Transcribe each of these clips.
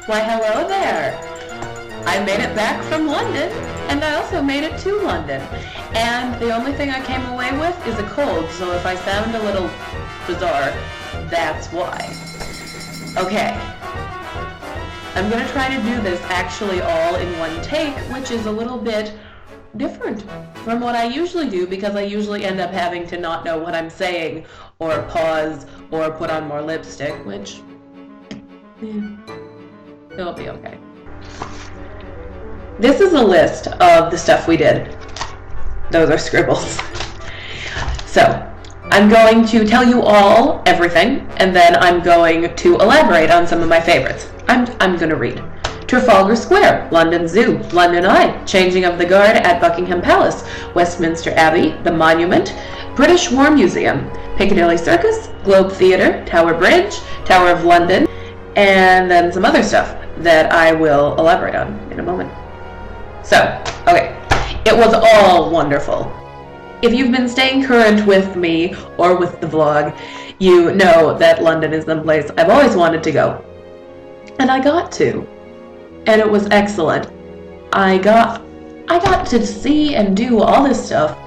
Why, hello there! I made it back from London, and I also made it to London. And the only thing I came away with is a cold, so if I sound a little bizarre, that's why. Okay. I'm gonna try to do this actually all in one take, which is a little bit different from what I usually do, because I usually end up having to not know what I'm saying, or pause, or put on more lipstick, which... it'll be okay. This is a list of the stuff we did. Those are scribbles. So, I'm going to tell you all everything, and then I'm going to elaborate on some of my favorites. I'm going to read. Trafalgar Square, London Zoo, London Eye, Changing of the Guard at Buckingham Palace, Westminster Abbey, the Monument, British War Museum, Piccadilly Circus, Globe Theatre, Tower Bridge, Tower of London, and then some other stuff that I will elaborate on in a moment. So, okay, it was all wonderful. If you've been staying current with me or with the vlog, you know that London is the place I've always wanted to go. And I got to. And it was excellent. I got to see and do all this stuff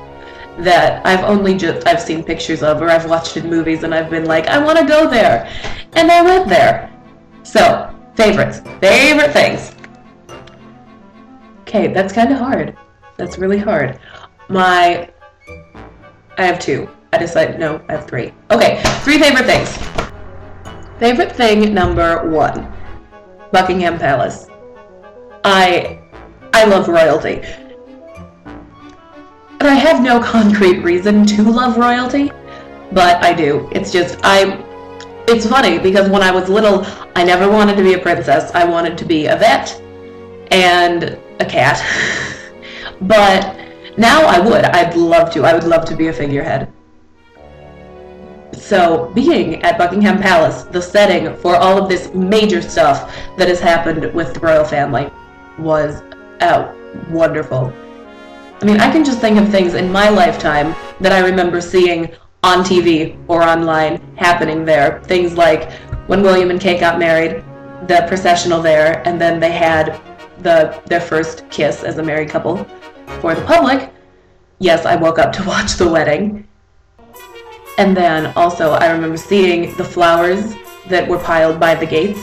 that I've seen pictures of, or I've watched in movies, and I've been like, I want to go there. And I went there. So, favorites. Favorite things. Okay, that's kind of hard. That's really hard. I have two. I have three. Okay, three favorite things. Favorite thing number one. Buckingham Palace. I love royalty. And I have no concrete reason to love royalty, but I do. It's just, it's funny because when I was little, I never wanted to be a princess. I wanted to be a vet and a cat. But now I would love to be a figurehead. So being at Buckingham Palace, the setting for all of this major stuff that has happened with the royal family was wonderful. I mean, I can just think of things in my lifetime that I remember seeing on TV or online happening there. Things like when William and Kate got married, the processional there, and then they had their first kiss as a married couple for the public. Yes, I woke up to watch the wedding. And then also I remember seeing the flowers that were piled by the gates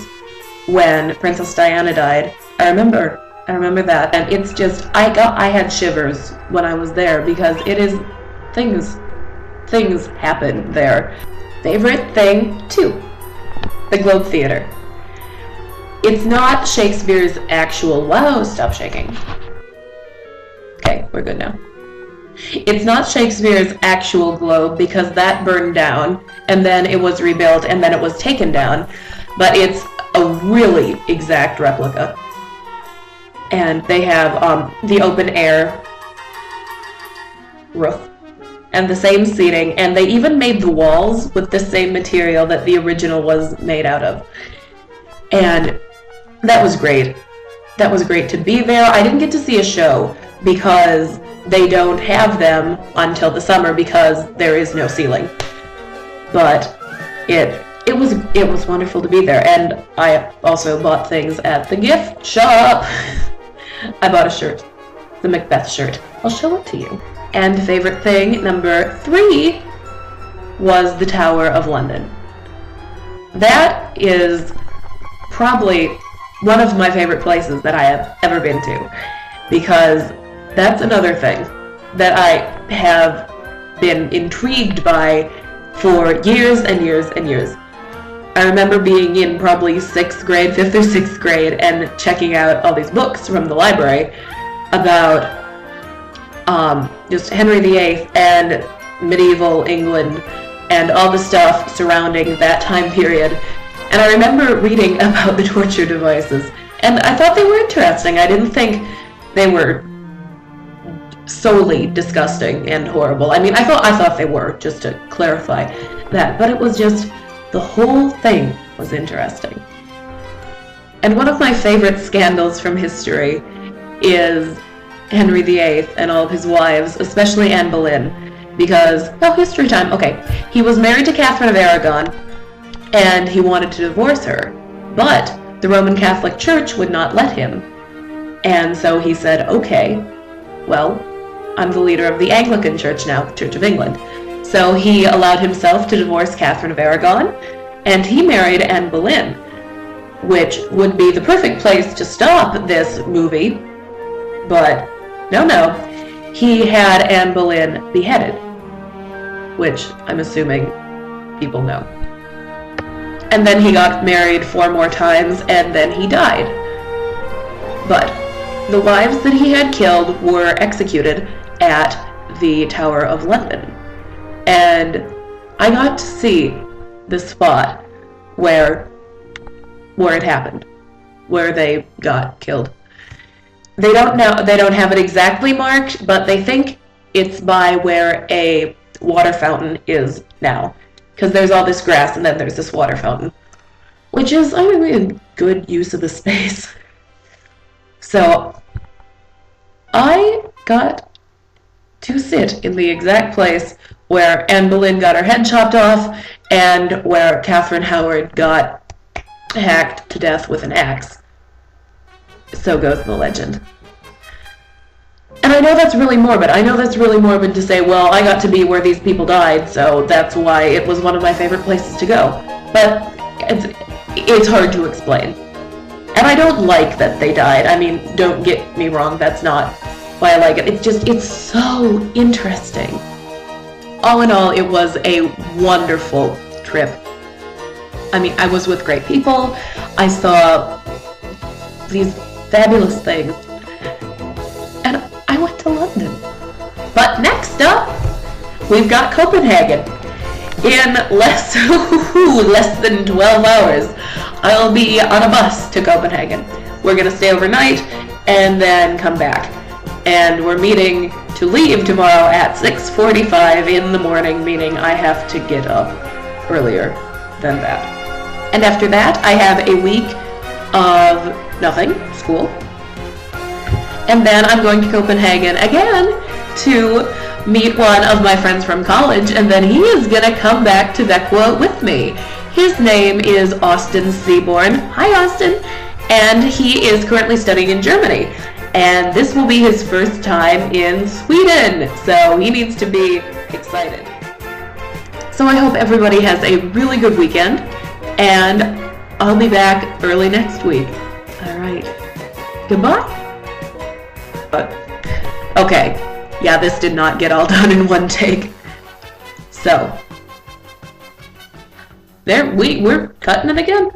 when Princess Diana died. I remember that, and it's just, I had shivers when I was there because it is, things happen there. Favorite thing, two, the Globe Theatre. It's not Shakespeare's actual, wow, stop shaking. Okay, we're good now. It's not Shakespeare's actual Globe because that burned down, and then it was rebuilt, and then it was taken down, but it's a really exact replica. And they have the open air roof and the same seating, and they even made the walls with the same material that the original was made out of. And that was great. That was great to be there. I didn't get to see a show because they don't have them until the summer because there is no ceiling. But it was wonderful to be there, and I also bought things at the gift shop. I bought a shirt, the Macbeth shirt. I'll show it to you. And favorite thing number three was the Tower of London. That is probably one of my favorite places that I have ever been to, because that's another thing that I have been intrigued by for years and years and years. I remember being in probably 5th or 6th grade, and checking out all these books from the library about just Henry VIII and medieval England and all the stuff surrounding that time period. And I remember reading about the torture devices, and I thought they were interesting. I didn't think they were solely disgusting and horrible. I mean, I thought they were, just to clarify that, but it was just, the whole thing was interesting. And one of my favorite scandals from history is Henry VIII and all of his wives, especially Anne Boleyn, because, history time, okay. He was married to Catherine of Aragon, and he wanted to divorce her, but the Roman Catholic Church would not let him. And so he said, okay, well, I'm the leader of the Anglican Church now, the Church of England. So he allowed himself to divorce Catherine of Aragon, and he married Anne Boleyn, which would be the perfect place to stop this movie. But no, he had Anne Boleyn beheaded, which I'm assuming people know. And then he got married 4 more times, and then he died. But the wives that he had killed were executed at the Tower of London. And I got to see the spot where it happened, where they got killed. They don't have it exactly marked, but they think it's by where a water fountain is now, because there's all this grass and then there's this water fountain, which is, I mean, a good use of the space. So I got to sit in the exact place where Anne Boleyn got her head chopped off and where Catherine Howard got hacked to death with an axe. So goes the legend. And I know that's really morbid. I know that's really morbid to say, well, I got to be where these people died, so that's why it was one of my favorite places to go. But it's hard to explain. And I don't like that they died. I mean, don't get me wrong, that's not why I like it. It's so interesting. All in all, it was a wonderful trip. I mean, I was with great people. I saw these fabulous things. And I went to London. But next up, we've got Copenhagen. In less than 12 hours, I'll be on a bus to Copenhagen. We're gonna stay overnight and then come back. And we're meeting to leave tomorrow at 6:45 in the morning, meaning I have to get up earlier than that. And after that, I have a week of nothing, school. And then I'm going to Copenhagen again to meet one of my friends from college, and then he is gonna come back to Vecqua with me. His name is Austin Seaborn. Hi, Austin. And he is currently studying in Germany. And this will be his first time in Sweden, so he needs to be excited. So I hope everybody has a really good weekend, and I'll be back early next week. All right. Goodbye. Okay. Yeah, this did not get all done in one take. So, we're cutting it again.